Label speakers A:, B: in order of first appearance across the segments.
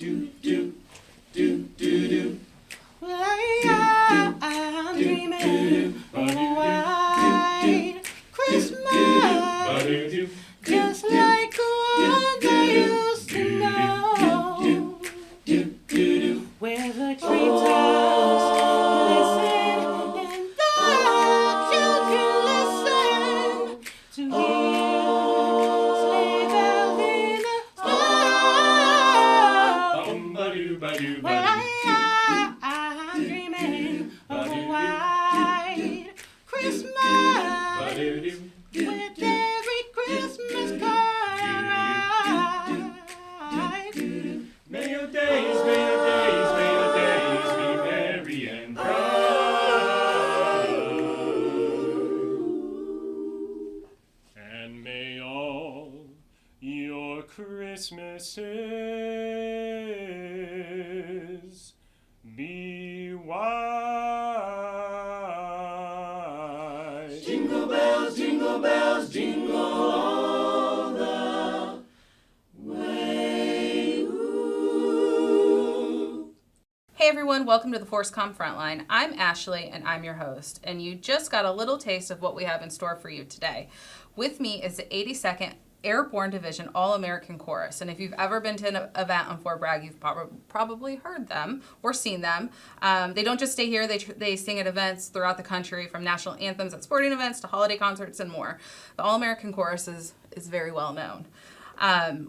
A: I'm dreaming of a white Christmas, just like one I used to know, where the treetops glisten and the you can listen to hear sleigh bells in the snow. Well, I'm dreaming of a white Christmas with every Christmas card I write.
B: May your days be merry and bright. And may all your Christmases be white.
A: Jingle bells, jingle all the way. Ooh.
C: Hey everyone, welcome to the ForceCom Frontline. I'm Ashley and I'm your host, and you just got a little taste of what we have in store for you today. With me is the 82nd Airborne Division All-American Chorus, and if you've ever been to an event on Fort Bragg, you've probably heard them or seen them. They don't just stay here, they sing at events throughout the country, from national anthems at sporting events to holiday concerts and more. The All-American Chorus is very well known.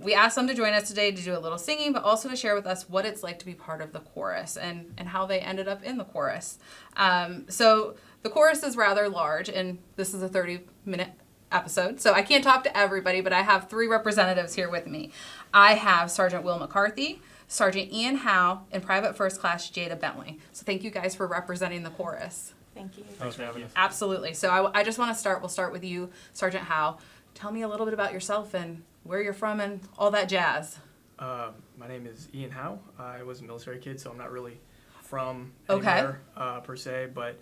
C: We asked them to join us today to do a little singing, but also to share with us what it's like to be part of the chorus and how they ended up in the chorus. So the chorus is rather large, and this is a 30-minute episode, so I can't talk to everybody, but I have three representatives here with me. I have Sergeant Will McCarthy, Sergeant Ian Howe, and Private First Class Jada Bentley. So thank you guys for representing the chorus.
D: Thank you.
B: Thanks for having us.
C: Absolutely. So I just want to we'll start with you, Sergeant Howe. Tell me a little bit about yourself and where you're from and all that jazz.
E: My name is Ian Howe. I was a military kid, so I'm not really from
C: Okay.
E: anywhere per se, but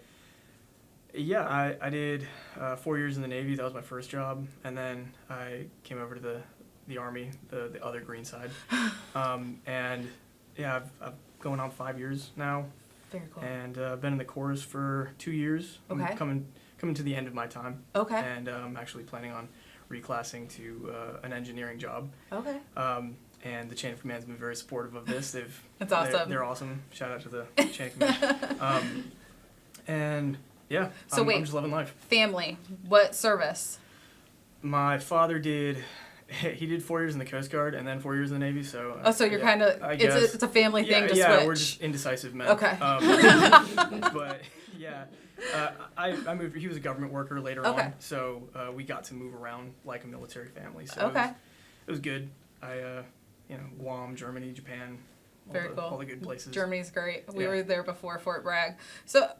E: yeah, I did 4 years in the Navy. That was my first job, and then I came over to the Army, the other green side, and yeah, I've going on 5 years now,
C: Very cool.
E: and been in the chorus for 2 years.
C: Okay.
E: I'm coming to the end of my time,
C: Okay.
E: and I'm actually planning on reclassing to an engineering job.
C: Okay.
E: And the chain of command's been very supportive of this.
C: That's awesome.
E: They're awesome. Shout out to the chain of command. And yeah,
C: So wait.
E: I'm just loving life.
C: Family. What service?
E: My father did 4 years in the Coast Guard and then 4 years in the Navy. So
C: So you're
E: yeah,
C: kind of,
E: I guess.
C: it's a family thing to
E: yeah,
C: switch.
E: we're just indecisive men.
C: Okay.
E: But yeah, I moved. He was a government worker later
C: Okay.
E: on, so we got to move around like a military family. So
C: Okay.
E: it was good. Guam, Germany, Japan,
C: Very cool.
E: all the good places.
C: Germany's great. We
E: Yeah.
C: were there before Fort Bragg. So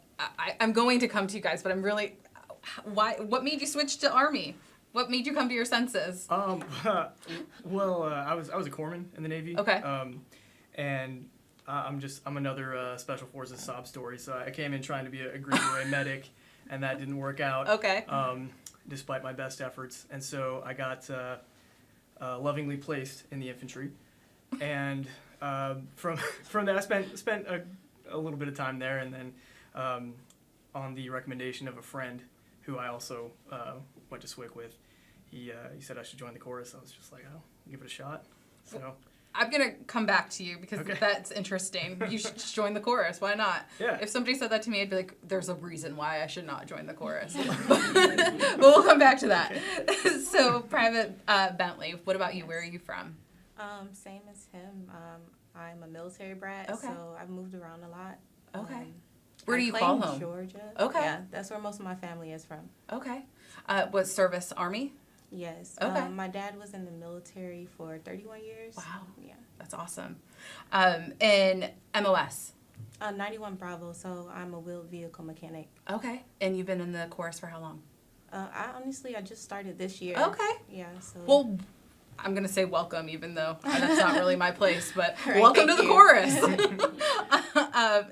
C: I'm going to come to you guys, but I'm really, what made you switch to Army? What made you come to your senses?
E: Well, I was a corpsman in the Navy.
C: Okay.
E: And I'm another Special Forces sob story. So I came in trying to be a Green Beret medic, and that didn't work out.
C: Okay.
E: Despite my best efforts, and so I got lovingly placed in the infantry, and from that I spent a little bit of time there, and then on the recommendation of a friend who I also went to SWIC with, he said I should join the chorus. I was just like, oh, give it a shot. So
C: I'm going to come back to you because
E: Okay.
C: that's interesting. You should just join the chorus. Why not?
E: Yeah.
C: If somebody said that to me, I'd be like, there's a reason why I should not join the chorus. But we'll come back to that.
E: Okay.
C: So, Private Bentley, what about you? Where are you from?
D: Same as him. I'm a military brat,
C: Okay.
D: so I've moved around a lot.
C: Okay. Where
D: I
C: do you
D: claim
C: call home?
D: Georgia.
C: Okay.
D: Yeah, that's where most of my family is from.
C: Okay. What service? Army?
D: Yes.
C: Okay.
D: My dad was in the military for 31 years.
C: Wow.
D: Yeah.
C: That's awesome. And MOS?
D: 91 Bravo, so I'm a wheeled vehicle mechanic.
C: Okay. And you've been in the chorus for how long?
D: I just started this year.
C: Okay.
D: Yeah, so.
C: Well, I'm going to say welcome, even though that's not really my place, but
D: All right,
C: welcome to
D: thank
C: the
D: you.
C: chorus.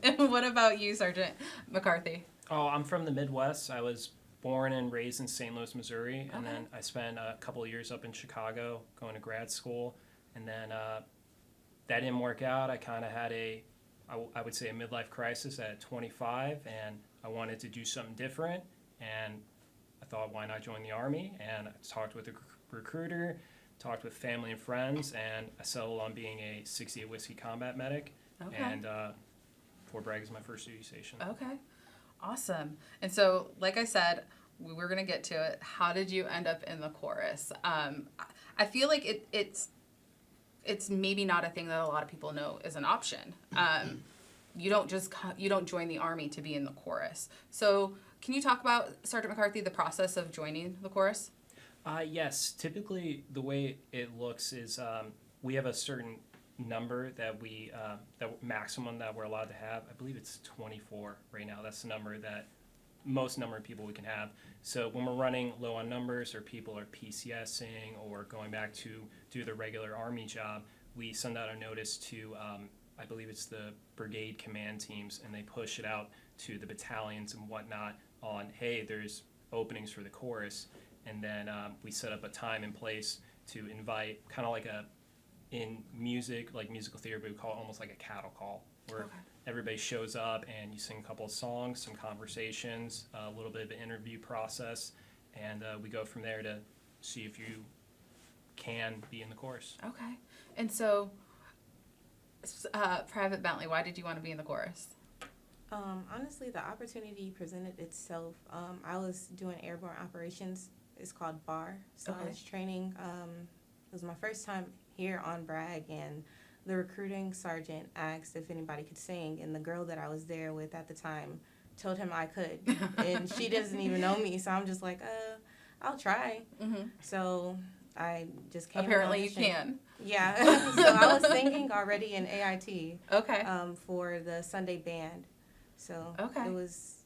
C: And what about you, Sergeant McCarthy?
B: Oh, I'm from the Midwest. I was born and raised in St. Louis, Missouri, and
C: Okay.
B: then I spent a couple of years up in Chicago going to grad school, and then that didn't work out. I kind of had I would say a midlife crisis at 25, and I wanted to do something different. And I thought, why not join the Army? And I talked with a recruiter, talked with family and friends, and I settled on being a 68 Whiskey combat medic.
C: Okay.
B: And Fort Bragg is my first duty station.
C: Okay. Awesome. And so, like I said, we were going to get to it. How did you end up in the chorus? I feel like it's maybe not a thing that a lot of people know is an option. You don't join the Army to be in the chorus. So can you talk about, Sergeant McCarthy, the process of joining the chorus?
B: Yes. Typically, the way it looks is we have a certain number that maximum that we're allowed to have. I believe it's 24 right now. That's the number that most number of people we can have. So when we're running low on numbers, or people are PCSing or going back to do the regular Army job, we send out a notice to I believe it's the brigade command teams, and they push it out to the battalions and whatnot on, hey, there's openings for the chorus. And then we set up a time and place to invite, kind of like in music, like musical theater, we would call it almost like a cattle call, where everybody shows up and you sing a couple of songs, some conversations, a little bit of an interview process, and we go from there to see if you can be in the chorus.
C: Okay. And so, Private Bentley, why did you want to be in the chorus?
D: Honestly, the opportunity presented itself. I was doing airborne operations. It's called BAR. So I was training. It was my first time here on Bragg, and the recruiting sergeant asked if anybody could sing, and the girl that I was there with at the time told him I could. And she doesn't even know me, so I'm just like, I'll try. Mm-hmm. So I just came.
C: Apparently you can.
D: Yeah. So I was singing already in AIT.
C: Okay.
D: For the Sunday band. So it was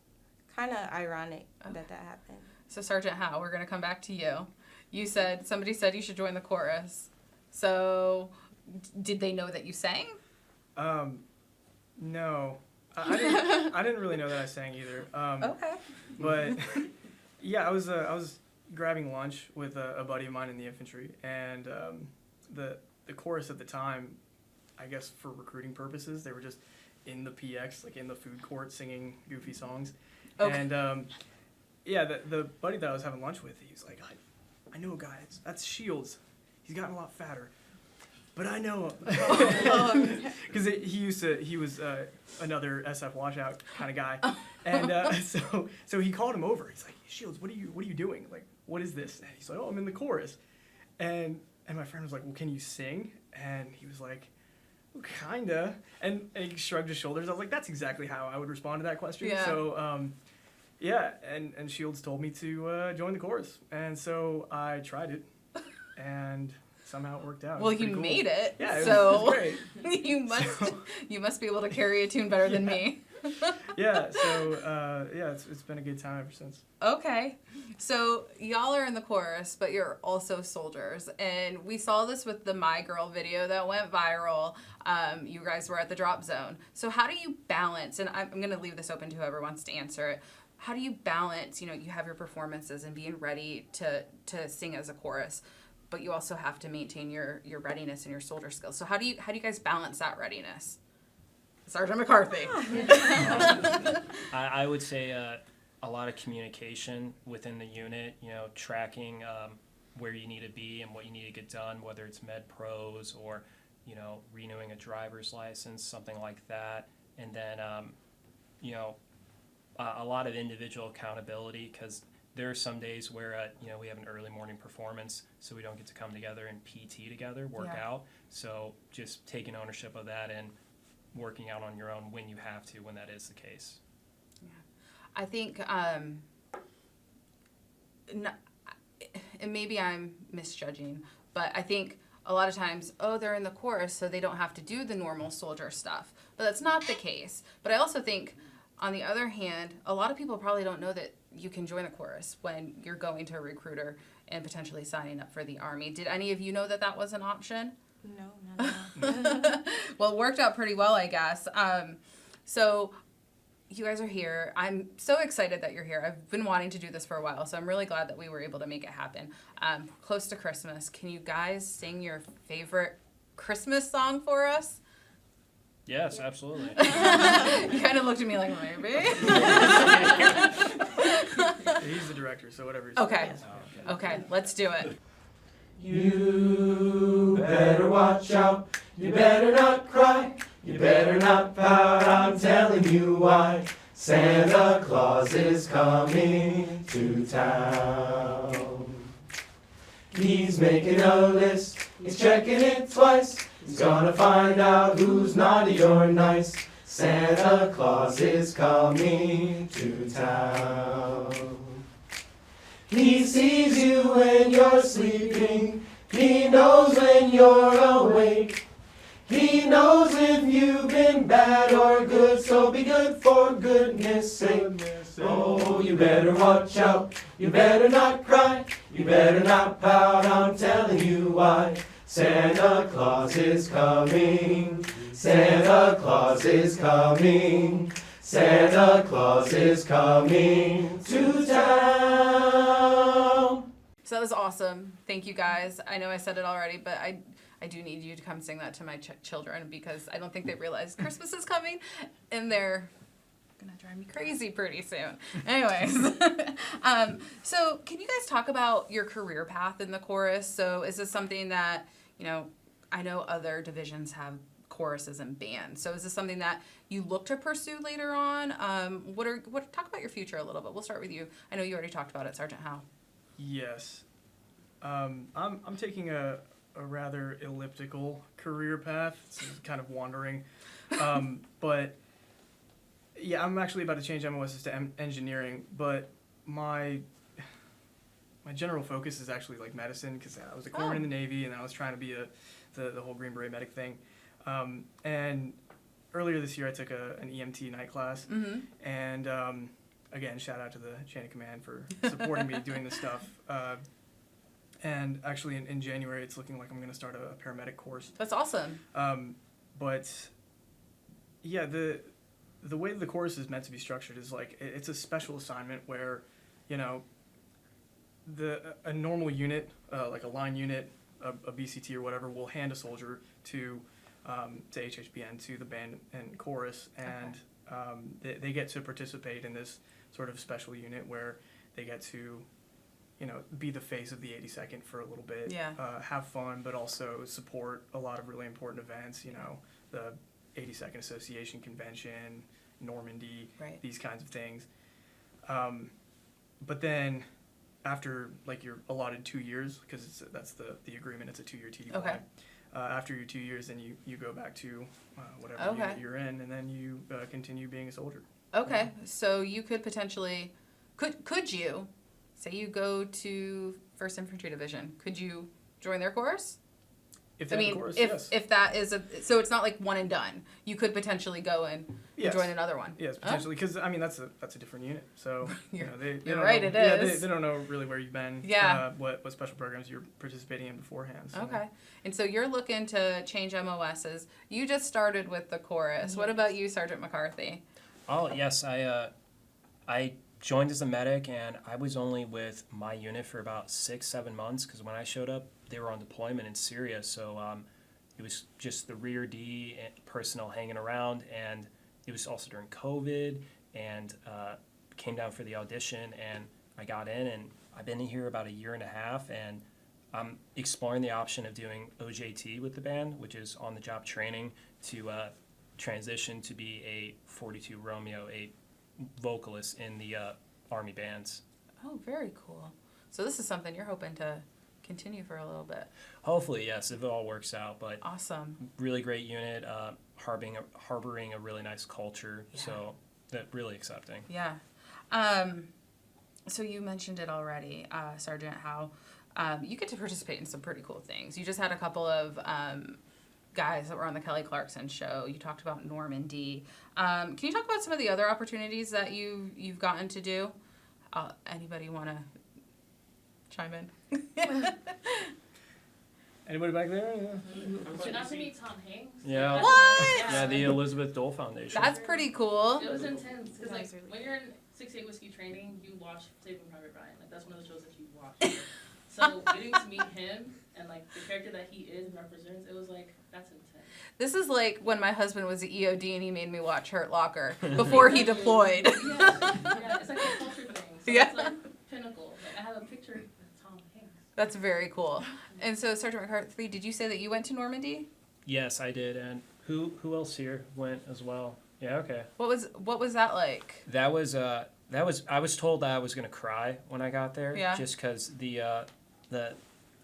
D: kind of ironic that happened.
C: So Sergeant Howe, we're going to come back to you. You said, somebody said you should join the chorus. So did they know that you sang?
E: No. I didn't really know that I sang either.
C: Okay.
E: But yeah, I was grabbing lunch with a buddy of mine in the infantry, and the chorus at the time, I guess for recruiting purposes, they were just in the PX, like in the food court, singing goofy songs. Okay. And yeah, the buddy that I was having lunch with, he was like, I know a guy. That's Shields. He's gotten a lot fatter. But I know him. Because he was another SF washout kind of guy. And so he called him over. He's like, Shields, what are you doing? Like, what is this? And he's like, oh, I'm in the chorus. And my friend was like, well, can you sing? And he was like, well, kinda. And he shrugged his shoulders. I was like, that's exactly how I would respond to that question.
C: Yeah.
E: So yeah, and Shields told me to join the chorus. And so I tried it. And somehow it worked out.
C: Well, you made it.
E: Yeah, it
C: was
E: great.
C: you must be able to carry a tune better than me.
E: Yeah, so it's been a good time ever since.
C: Okay, so y'all are in the chorus, but you're also soldiers, and we saw this with the My Girl video that went viral. You guys were at the drop zone. So how do you balance? And I'm going to leave this open to whoever wants to answer it. How do you balance? You have your performances and being ready to sing as a chorus, but you also have to maintain your readiness and your soldier skills. So how do you guys balance that readiness? Sergeant McCarthy.
B: I would say a lot of communication within the unit, tracking where you need to be and what you need to get done, whether it's med pros or, renewing a driver's license, something like that. And then, a lot of individual accountability, because there are some days where, we have an early morning performance, so we don't get to come together and PT together, work out. So just taking ownership of that and working out on your own when you have to, when that is the case.
C: Yeah. I think, and maybe I'm misjudging, but I think a lot of times, they're in the chorus, so they don't have to do the normal soldier stuff. But that's not the case. But I also think, on the other hand, a lot of people probably don't know that you can join the chorus when you're going to a recruiter and potentially signing up for the Army. Did any of you know that was an option?
D: No, not at all.
C: Well, it worked out pretty well, I guess. So you guys are here. I'm so excited that you're here. I've been wanting to do this for a while, so I'm really glad that we were able to make it happen. Close to Christmas, can you guys sing your favorite Christmas song for us?
B: Yes, absolutely.
C: You kind of looked at me like, maybe.
E: He's the director, so whatever.
C: Okay. Okay, let's do it.
A: You better watch out, you better not cry, you better not pout, I'm telling you why. Santa Claus is coming to town. He's making a list, he's checking it twice, he's gonna find out who's naughty or nice. Santa Claus is coming to town. He sees you when you're sleeping, he knows when you're awake. He knows if you've been bad or good, so be good for goodness sake. Oh, you better watch out, you better not cry, you better not pout, I'm telling you why. Santa Claus is coming, Santa Claus is coming, Santa Claus is coming to town.
C: So that was awesome. Thank you guys. I know I said it already, but I do need you to come sing that to my children because I don't think they realize Christmas is coming and they're gonna drive me crazy pretty soon. Anyways, so can you guys talk about your career path in the chorus? So is this something that, you know, I know other divisions have choruses and bands. So is this something that you look to pursue later on? Talk about your future a little bit. We'll start with you. I know you already talked about it, Sergeant Howe.
E: Yes. I'm taking a rather elliptical career path. It's kind of wandering. But yeah, I'm actually about to change MOSs to engineering, but my general focus is actually like medicine because I was a corpsman in the Navy and I was trying to be the whole Green Beret medic thing. And earlier this year I took an EMT night class, and again, shout out to the chain of command for supporting me doing this stuff. And actually in January it's looking like I'm going to start a paramedic course.
C: That's awesome.
E: But yeah, the way the course is meant to be structured is like it's a special assignment where, you know, a normal unit, like a line unit, a BCT or whatever, will hand a soldier to HHBN, to the band and chorus, and they get to participate in this sort of special unit where they get to, you know, be the face of the 82nd for a little bit, have fun, but also support a lot of really important events, you know, the 82nd Association Convention, Normandy, these kinds of things. But then after, like, you're allotted 2 years, because that's the agreement, it's a 2-year TDY.
C: Okay.
E: After your 2 years, then you go back to whatever unit you're in, and then you continue being a soldier.
C: Okay, so you could potentially, could you, say you go to 1st Infantry Division, could you join their chorus?
E: If they have a chorus,
C: if,
E: yes.
C: if that is so it's not like one and done. You could potentially go and join another one.
E: Yes, potentially, because I mean that's a different unit. So you know, they
C: you're
E: don't
C: right,
E: know,
C: it is.
E: They don't know really where you've been.
C: Yeah.
E: What special programs you're participating in beforehand. So.
C: Okay, and so you're looking to change MOSs. You just started with the chorus. What about you, Sergeant McCarthy?
B: Oh yes, I joined as a medic, and I was only with my unit for about 6-7 months because when I showed up, they were on deployment in Syria. So it was just the rear D personnel hanging around, and it was also during COVID, and came down for the audition, and I got in, and I've been here about 1.5 years, and I'm exploring the option of doing OJT with the band, which is on-the-job training to transition to be a 42 Romeo, a vocalist in the Army bands.
C: Oh, very cool. So this is something you're hoping to continue for a little bit.
B: Hopefully, yes, if it all works out. But
C: awesome.
B: Really great unit, harboring a really nice culture. Yeah. So that really accepting.
C: Yeah. So you mentioned it already, Sergeant Howe. You get to participate in some pretty cool things. You just had a couple of guys that were on the Kelly Clarkson show. You talked about Normandy. Can you talk about some of the other opportunities that you've gotten to do? Anybody want to chime in?
E: Anybody back there?
F: So not to meet Tom Hanks.
B: Yeah.
C: What?
B: Yeah, the Elizabeth Dole Foundation.
C: That's pretty cool.
F: It was intense because like when you're in 6-8 whiskey training, you watch Saving Private Ryan. Like that's one of the shows that you watch. So getting to meet him and like the character that he is and represents, it was like, that's intense.
C: This is like when my husband was at EOD and he made me watch Hurt Locker before he deployed.
F: Yeah, it's like a culture thing. So
C: Yeah.
F: it's like pinnacle. Like I have a picture of Tom Hanks.
C: That's very cool. And so, Sergeant McCarthy, did you say that you went to Normandy?
B: Yes, I did. And who else here went as well? Yeah, okay.
C: What was that like?
B: That was I was told that I was gonna cry when I got there.
C: Yeah.
B: Just because the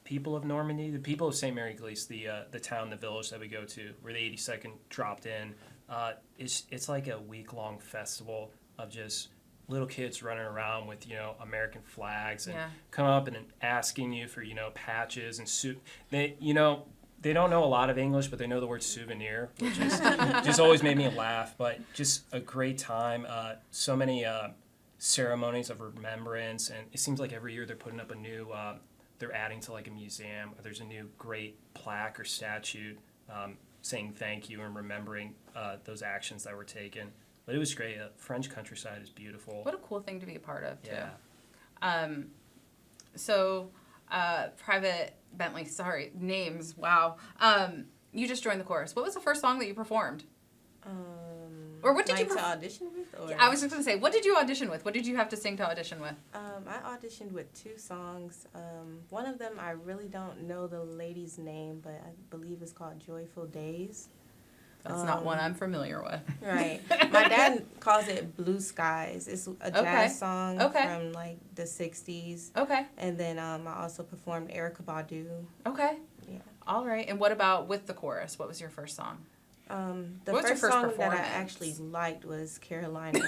B: people of Normandy, the people of St. Mary Glees, the town, the village that we go to, where the 82nd dropped in, it's like a week-long festival of just little kids running around with American flags and
C: Yeah.
B: coming up and asking you for patches and they don't know a lot of English, but they know the word souvenir, which is just always made me laugh. But just a great time. So many ceremonies of remembrance, and it seems like every year they're putting up a new. They're adding to like a museum, or there's a new great plaque or statue saying thank you and remembering those actions that were taken. But it was great. French countryside is beautiful.
C: What a cool thing to be a part of, too.
B: Yeah.
C: So, Private Bentley, sorry, names, wow. You just joined the chorus. What was the first song that you performed? Or what did you
D: to audition with? Or?
C: I was just going to say, what did you audition with? What did you have to sing to audition with?
D: I auditioned with 2 songs. One of them, I really don't know the lady's name, but I believe it's called Joyful Days.
C: That's not one I'm familiar with.
D: Right. My dad calls it Blue Skies. It's a jazz song from like the 60s.
C: Okay.
D: And then I also performed Erykah Badu.
C: Okay.
D: Yeah.
C: All right. And what about with the chorus? What was your first song?
D: The
C: What's your
D: first
C: first
D: song that I
C: performance?
D: actually liked was Carolina.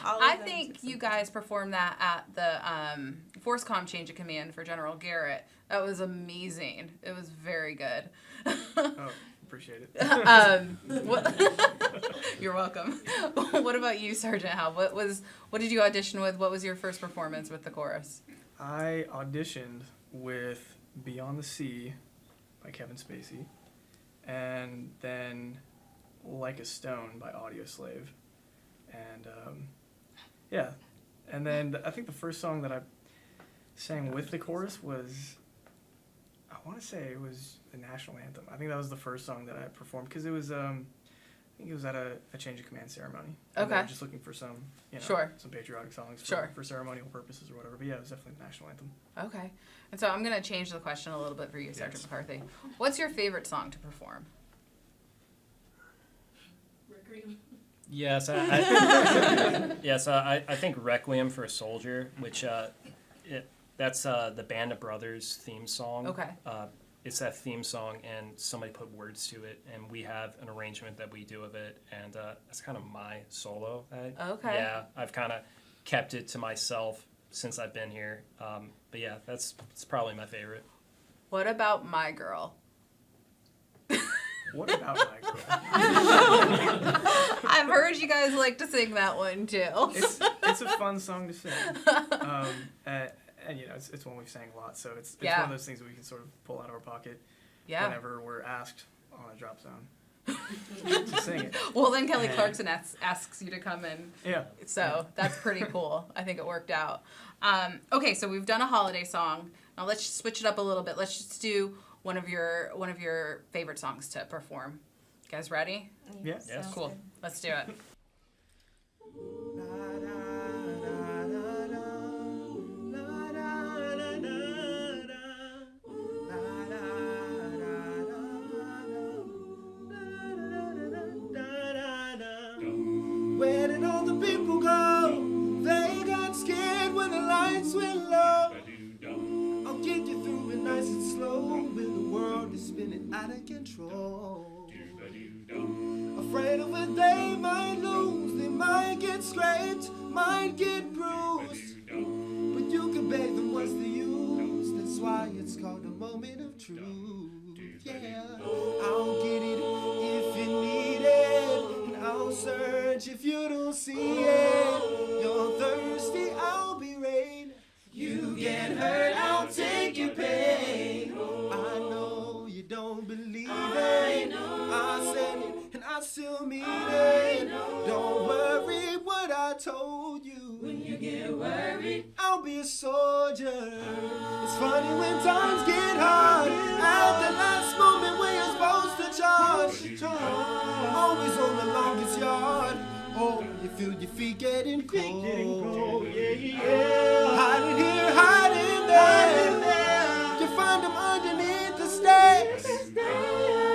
C: I think you guys performed that at the ForceCom Change of Command for General Garrett. That was amazing. It was very good.
E: Oh, appreciate it.
C: You're welcome. What about you, Sergeant Hal? What did you audition with? What was your first performance with the chorus?
E: I auditioned with Beyond the Sea by Kevin Spacey, and then Like a Stone by Audioslave. And yeah, and then I think the first song that I sang with the chorus was, I want to say it was the national anthem. I think that was the first song that I performed, because it was I think it was at a change of command ceremony. And they
C: Okay.
E: were just looking for some, some patriotic songs for ceremonial purposes or whatever. But yeah, it was definitely the national anthem.
C: Okay. And so I'm going to change the question a little bit for you, Sergeant McCarthy. What's your favorite song to perform?
F: Requiem.
B: Yes, I think Requiem for a Soldier, which that's the Band of Brothers theme song.
C: Okay.
B: It's that theme song, and somebody put words to it, and we have an arrangement that we do of it, and that's kind of my solo.
C: Okay.
B: Yeah, I've kind of kept it to myself since I've been here. But yeah, it's probably my favorite.
C: What about My Girl?
E: What about My Girl?
C: I've heard you guys like to sing that one too.
E: It's a fun song to sing. And it's one we've sang a lot, so it's one of those things that we can sort of pull out of our pocket whenever we're asked on a drop zone to sing it.
C: Well, then Kelly Clarkson asks you to come in.
E: Yeah.
C: So that's pretty cool. I think it worked out. Okay, so we've done a holiday song. Now let's switch it up a little bit. Let's just do one of your favorite songs to perform. You guys ready?
E: Yes.
B: Yes.
C: Cool.
D: Good.
C: Let's do it.
A: Where did all the people go? They got scared when the lights went low. I'll get you through it nice and slow when the world is spinning out of control. Afraid of what they might lose, they might get scraped, might get bruised. But you can beg them what's the use? That's why it's called a moment of truth. Yeah, I'll get it if you need it, and I'll search if you don't see it. You're thirsty, I'll be rain. You get hurt, I'll take your pain. I know you don't believe it. I said it and I still mean it. Don't worry what I told you. When you get worried, I'll be a soldier. It's funny when times get hard. At the last moment when you're supposed to charge. Always on the longest yard. Oh, you feel your feet getting cold. Hiding here, hiding there. You find them underneath the stairs.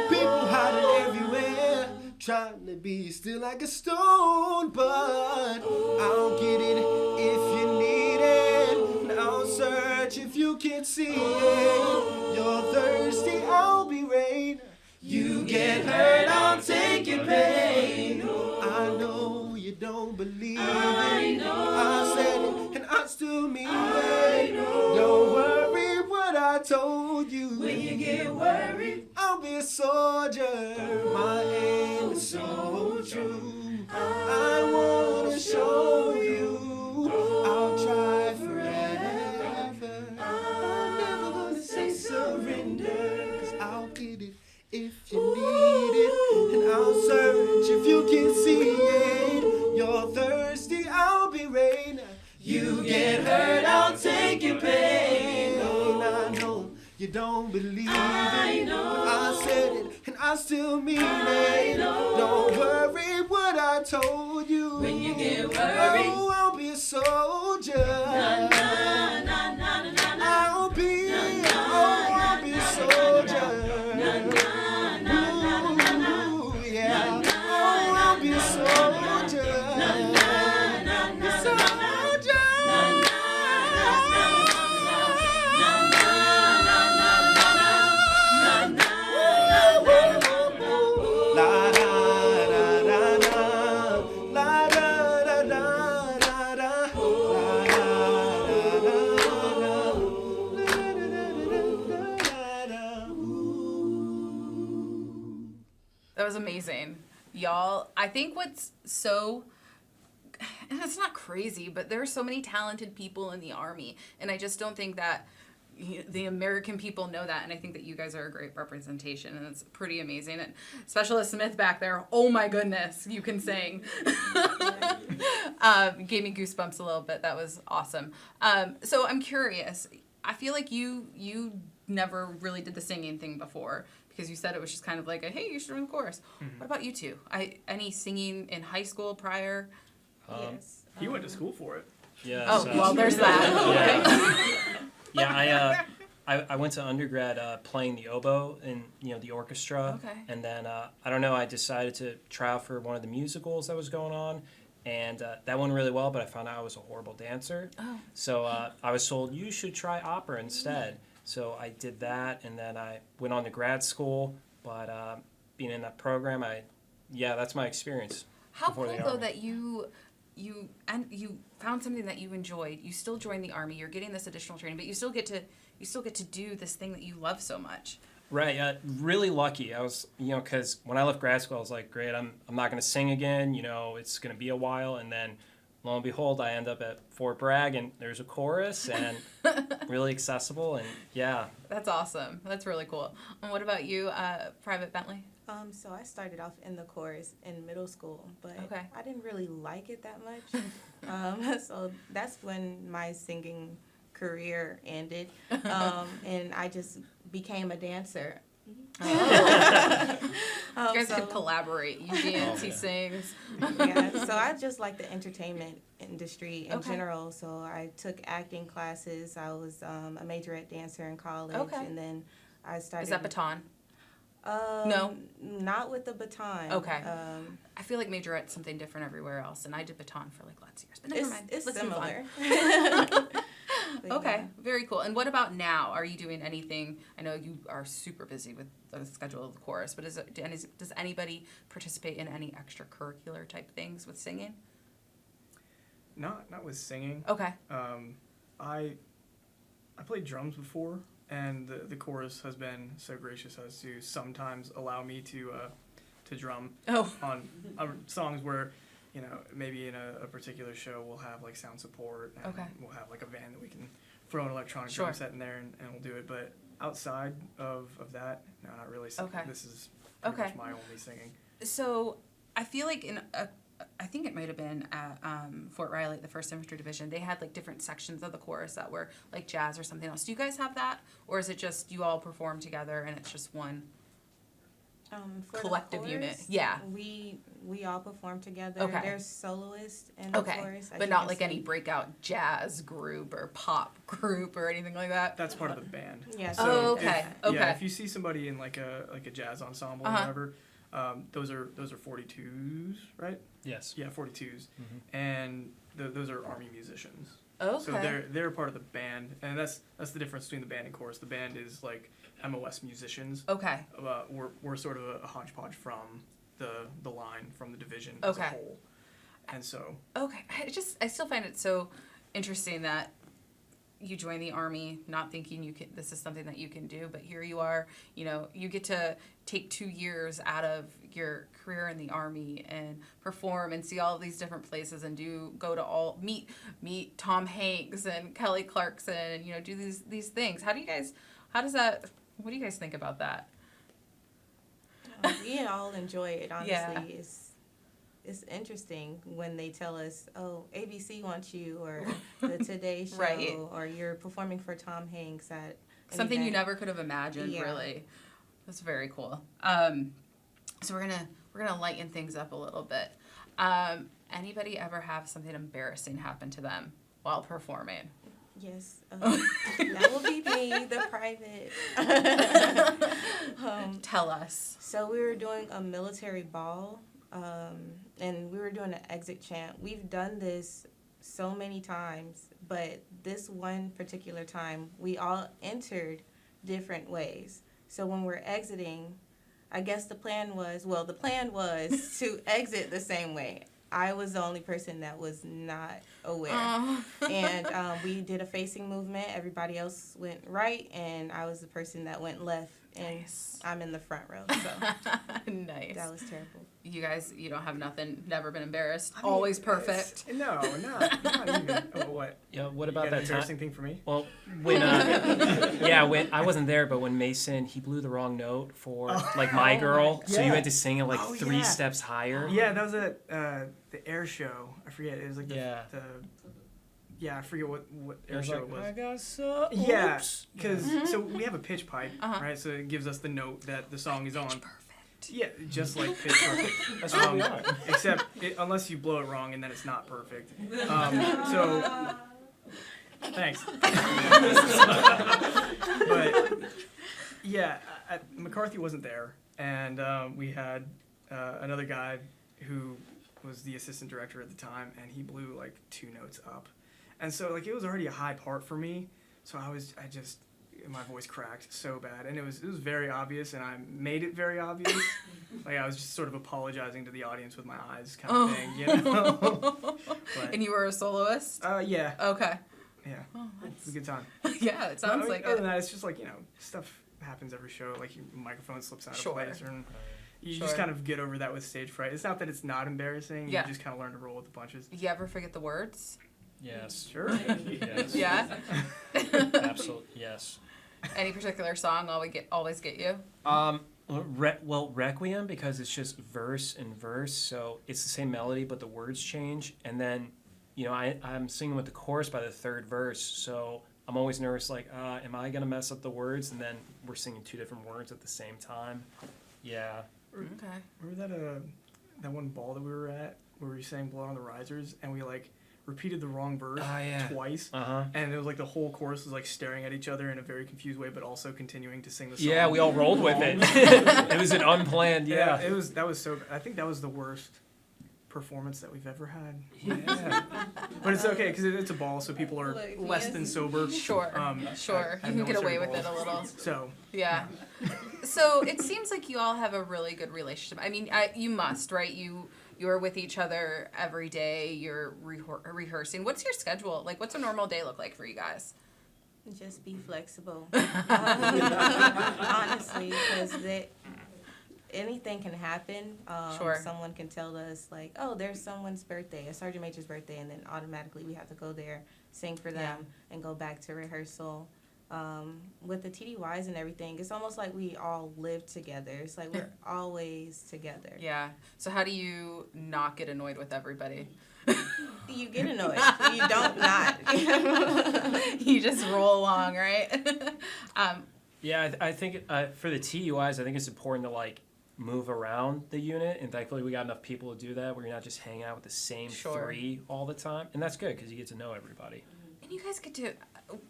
A: People hiding everywhere, trying to be still like a stone. But I'll get it if you need it. And I'll search if you can see it. You're thirsty, I'll be rain. You get hurt, I'll take your pain. I know you don't believe it. I said it and I still mean it. Don't worry what I told you. When you get worried, I'll be a soldier. My aim is so true. I wanna show you. I'll try forever. I'm never gonna say surrender. 'Cause I'll get it if you need it. And I'll search if you can see it. You're thirsty, I'll be rain. You get hurt, I'll take your pain. I know you don't believe it. But I said it and I still mean it. Don't worry what I told you. When you get worried, oh, I'll be a soldier. I'll be a soldier. Ooh, yeah. Oh, I'll be a soldier.
C: That was amazing. Y'all, I think what's so, and it's not crazy, but there are so many talented people in the Army, and I just don't think that the American people know that, and I think that you guys are a great representation, and it's pretty amazing. And Specialist Smith back there, oh my goodness, you can sing. Gave me goosebumps a little bit. That was awesome. So I'm curious. I feel like you never really did the singing thing before, because you said it was just kind of like a, hey, you should join the chorus. Mm-hmm. What about you two? Any singing in high school prior?
D: Yes.
E: He went to school for it.
B: Yeah.
C: Oh, well, there's that.
B: Yeah, I went to undergrad playing the oboe in the orchestra.
C: Okay.
B: And then I don't know, I decided to try out for one of the musicals that was going on, and that went really well. But I found out I was a horrible dancer. Oh. So I was told you should try opera instead. So I did that, and then I went on to grad school. But being in that program, that's my experience.
C: How cool though that you found something that you enjoyed. You still joined the Army. You're getting this additional training, but you still get to do this thing that you love so much.
B: Right. Really lucky. I was, because when I left grad school, I was like, great, I'm not going to sing again. It's going to be a while. And then lo and behold, I end up at Fort Bragg, and there's a chorus, and really accessible, and yeah.
C: That's awesome. That's really cool. And what about you, Private Bentley?
D: So I started off in the chorus in middle school, but
C: Okay.
D: I didn't really like it that much. So that's when my singing career ended, and I just became a dancer.
C: You guys could collaborate. You dance, he sings.
D: Yeah, so I just like the entertainment industry in
C: Okay.
D: general. So I took acting classes. I was a majorette dancer in college,
C: Okay.
D: and then I started.
C: Is that baton?
D: No, not with the baton.
C: Okay. I feel like majorette's something different everywhere else, and I did baton for like lots of years. But never mind.
D: It's
C: Let's move on.
D: similar. But
C: Okay,
D: yeah.
C: very cool. And what about now? Are you doing anything? I know you are super busy with the schedule of the chorus, but does anybody participate in any extracurricular type things with singing?
E: Not with singing.
C: Okay.
E: I played drums before, and the chorus has been so gracious as to sometimes allow me to drum on songs where, maybe in a particular show we'll have like sound support, and we'll have like a van that we can throw an electronic drum set in there, and we'll do it. But outside of that, no, not really singing.
C: Okay.
E: This is pretty much my only singing.
C: So I feel like in I think it might have been at Fort Riley, the 1st Infantry Division. They had like different sections of the chorus that were like jazz or something else. Do you guys have that, or is it just you all perform together and it's just one
D: For the
C: collective
D: chorus,
C: unit? Yeah.
D: We all perform together.
C: Okay.
D: There's soloists in the
C: Okay,
D: chorus. as
C: but
D: you
C: not
D: can
C: like
D: see.
C: any breakout jazz group or pop group or anything like that.
E: That's part of the band.
D: Yeah.
E: So
C: Oh,
E: if-
C: okay. Okay.
E: Yeah, if you see somebody in like a jazz ensemble
C: Uh-huh.
E: or whatever, those are 42s, right?
B: Yes.
E: Yeah, 42s,
B: Mhm.
E: and those are Army musicians.
C: Okay.
E: So they're part of the band, and that's the difference between the band and chorus. The band is like MOS musicians.
C: Okay.
E: We're sort of a hodgepodge from the line from the division as a
C: Okay.
E: whole, and so
C: Okay. I still find it so interesting that you join the Army not thinking this is something that you can do, but here you are, you get to take 2 years out of your career in the Army and perform and see all of these different places and go to meet Tom Hanks and Kelly Clarkson and, do these things. What do you guys think about that?
D: We all enjoy it. Honestly,
C: Yeah.
D: It's interesting when they tell us, "Oh, ABC wants you," or the Today Show,
C: Right.
D: or you're performing for Tom Hanks at an
C: Something you
D: event.
C: never could have imagined,
D: Yeah.
C: really. That's very cool. So we're gonna lighten things up a little bit. Anybody ever have something embarrassing happen to them while performing?
D: Yes, that will be me, the private.
C: Tell us.
D: So we were doing a military ball, and we were doing an exit chant. We've done this so many times, but this one particular time, we all entered different ways. So when we're exiting, I guess the plan was to exit the same way. I was the only person that was not aware. And we did a facing movement. Everybody else went right, and I was the person that went left. And
C: Nice.
D: I'm in the front row, so
C: Nice.
D: that was terrible.
C: You guys, you don't have nothing, never been embarrassed, always perfect.
E: No, not even. Oh, what?
B: Yeah. What
E: You
B: about
E: got an
B: that time?
E: embarrassing thing for me?
B: Well, when when I wasn't there, but when Mason he blew the wrong note for like My Girl, so you
E: Yeah.
B: had to sing it like
E: Oh,
B: 3
E: yeah.
B: steps higher.
E: Yeah, that was at the air show. I forget. It was like
B: Yeah.
E: I forget what
B: It
E: air
B: was
E: show
B: like,
E: it was.
B: I got so.
E: Yeah,
B: oops.
E: because so we have a pitch pipe,
C: Uh-huh.
E: right? So it gives us the note that the song is on.
C: Perfect.
E: Yeah, just like pitch perfect.
B: That's what we are.
E: Except unless you blow it wrong and then it's not perfect. So thanks. But yeah, McCarthy wasn't there, and we had another guy who was the assistant director at the time, and he blew like 2 notes up, and so like it was already a high part for me, so my voice cracked so bad, and it was very obvious, and I made it very obvious. Like I was just sort of apologizing to the audience with my eyes, kind of thing, you know. But,
C: And you were a soloist?
E: yeah,
C: Okay.
E: yeah,
C: Oh,
E: it's a good time.
C: yeah, it sounds like
E: other
C: it.
E: than that, it's just like stuff happens every show. Like your microphone slips out
C: Sure.
E: of place, and you
C: Sure.
E: just kind of get over that with stage fright. It's not that it's not embarrassing.
C: Yeah.
E: You just kind of learn to roll with the punches.
C: You ever forget the words?
B: Yes.
E: Sure.
B: Yes.
C: Yeah.
B: Absolutely. Yes.
C: Any particular song always get you?
B: Requiem, because it's just verse and verse, so it's the same melody, but the words change. And then, I'm singing with the chorus by the 3rd verse, so I'm always nervous, like, am I going to mess up the words? And then we're singing 2 different words at the same time. Yeah.
C: Okay.
E: Remember that one ball that we were at where we sang "Blood on the Risers" and we like repeated the wrong verse twice, and it was like the whole chorus was like staring at each other in a very confused way, but also continuing to sing the song.
B: Yeah, we all rolled with it. It was an unplanned, yeah.
E: That was so. I think that was the worst performance that we've ever had.
B: Yeah.
E: But it's okay because it's a ball, so people are less than sober.
C: Sure. Sure.
E: at
C: You can get away
E: military
C: with it a
E: balls.
C: little.
E: So
C: Yeah. So it seems like you all have a really good relationship. I mean, you must, right? You're with each other every day. You're rehearsing. What's your schedule? Like, what's a normal day look like for you guys?
D: Just be flexible. Honestly, because anything can happen.
C: Sure.
D: Someone can tell us, like, oh, there's someone's birthday, a sergeant major's birthday, and then automatically we have to go there, sing for them, and go back to rehearsal. with the TDYs and everything, it's almost like we all live together. It's like we're always together.
C: Yeah. So how do you not get annoyed with everybody?
D: You get annoyed. You don't not.
C: You just roll along, right?
B: Yeah, I think for the TUIs, I think it's important to like move around the unit, and thankfully we got enough people to do that where you're not just hanging out with the same
C: Sure.
B: 3 all the time, and that's good because you get to know everybody.
C: And you guys get to.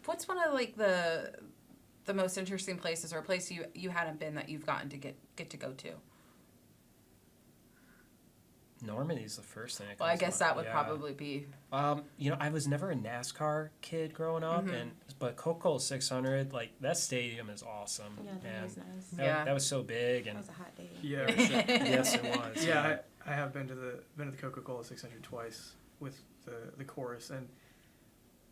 C: What's one of like the most interesting places or a place you hadn't been that you've gotten to get to go to?
B: Normandy's the first thing.
C: Well, I guess that would
B: yeah.
C: probably be.
B: You know, I was never a NASCAR kid growing up, but Coca-Cola 600, like that stadium is awesome.
D: Yeah, that
B: and
D: was nice.
B: that was so big,
D: That
B: and
D: was a hot day.
E: Yeah.
B: yes, it was.
E: Yeah, I have been to the Coca-Cola 600 twice with the chorus, and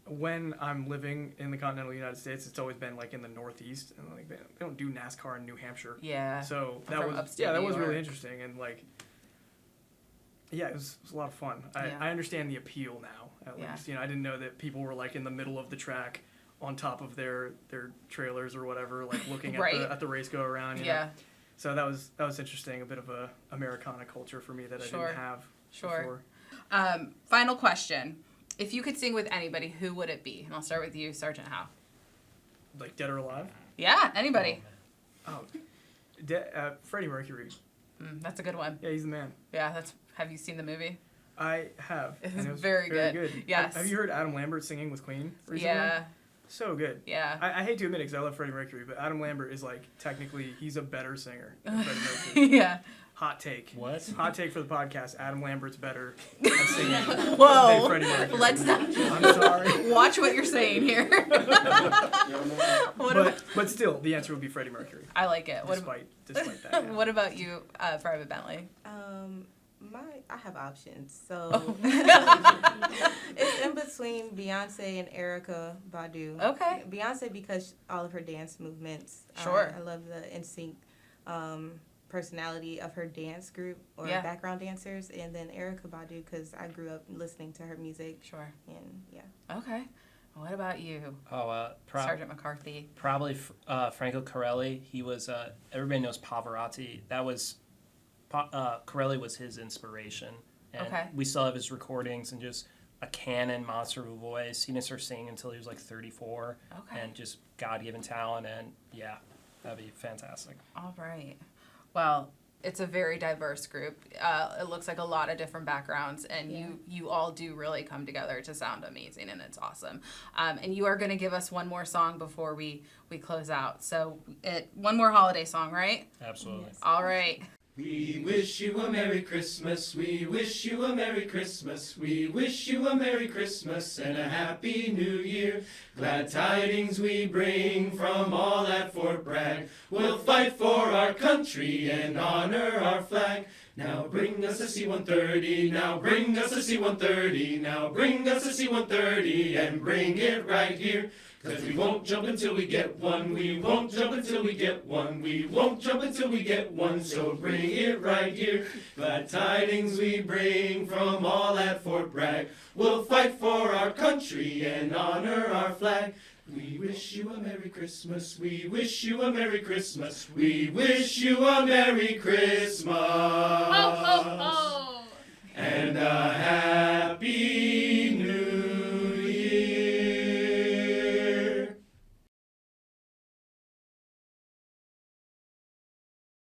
E: when I'm living in the continental United States, it's always been like in the Northeast, and like they don't do NASCAR in New Hampshire.
C: Yeah.
E: So
C: I'm
E: that
C: from
E: was
C: upstate
E: that
C: New
E: was really
C: York.
E: interesting, and like yeah, it was a lot of fun.
C: Yeah.
E: I understand the appeal now, at
C: Yeah.
E: least. You know, I didn't know that people were like in the middle of the track on top of their trailers or whatever, like looking
C: Right.
E: at the race go around. You
C: Yeah.
E: know? So that was interesting, a bit of a Americana culture for me that I
C: Sure.
E: didn't have
C: Sure.
E: before.
C: Final question. If you could sing with anybody, who would it be? And I'll start with you, Sergeant Howe.
E: Like Dead or Alive.
C: Yeah, anybody.
E: Oh, Freddie Mercury.
C: That's a good one.
E: Yeah, he's the man.
C: Yeah, have you seen the movie?
E: I have.
C: It's
E: and it was
C: very good. Yes.
E: Have you heard Adam Lambert singing with Queen recently?
C: Yeah.
E: So good.
C: Yeah.
E: I hate to admit it because I love Freddie Mercury, but Adam Lambert is like technically he's a better singer than Freddie Mercury.
C: Yeah.
E: Hot take.
B: What?
E: Hot take for the podcast. Adam Lambert's better at singing than
C: Whoa.
E: Freddie Mercury.
C: Let's not.
E: I'm sorry.
C: Watch what you're saying here.
E: But still, the answer would be Freddie Mercury.
C: I like it.
E: Despite that. Yeah.
C: What about you, Private Bentley?
D: I have options. So
C: Oh.
D: it's in between Beyonce and Erykah Badu.
C: Okay.
D: Beyonce because all of her dance movements.
C: Sure.
D: I love the NSYNC personality of her dance group or
C: Yeah.
D: background dancers, and then Erykah Badu because I grew up listening to her music.
C: Sure.
D: And yeah.
C: Okay. What about you,
B: Oh,
C: Sergeant McCarthy?
B: probably Franco Corelli. He was everybody knows Pavarotti. That was Corelli was his inspiration, and
C: Okay.
B: we still have his recordings and just a cannon monster of a voice. He didn't start singing until he was like 34,
C: Okay.
B: and just God-given talent. And yeah, that'd be fantastic.
C: All right. Well, it's a very diverse group. It looks like a lot of different backgrounds, and you all do really come together to sound amazing, and it's awesome. And you are going to give us one more song before we close out. So one more holiday song, right?
B: Absolutely.
D: Yes.
C: All right.
A: We wish you a Merry Christmas, we wish you a Merry Christmas, we wish you a Merry Christmas and a Happy New Year. Glad tidings we bring from all at Fort Bragg. We'll fight for our country and honor our flag. Now bring us a C-130, now bring us a C-130, now bring us a C-130 and bring it right here. 'Cause we won't jump until we get one, we won't jump until we get one, we won't jump until we get one, so bring it right here. Glad tidings we bring from all at Fort Bragg. We'll fight for our country and honor our flag. We wish you a Merry Christmas, we wish you a Merry Christmas, we wish you a Merry Christmas.
F: Ho, ho, ho.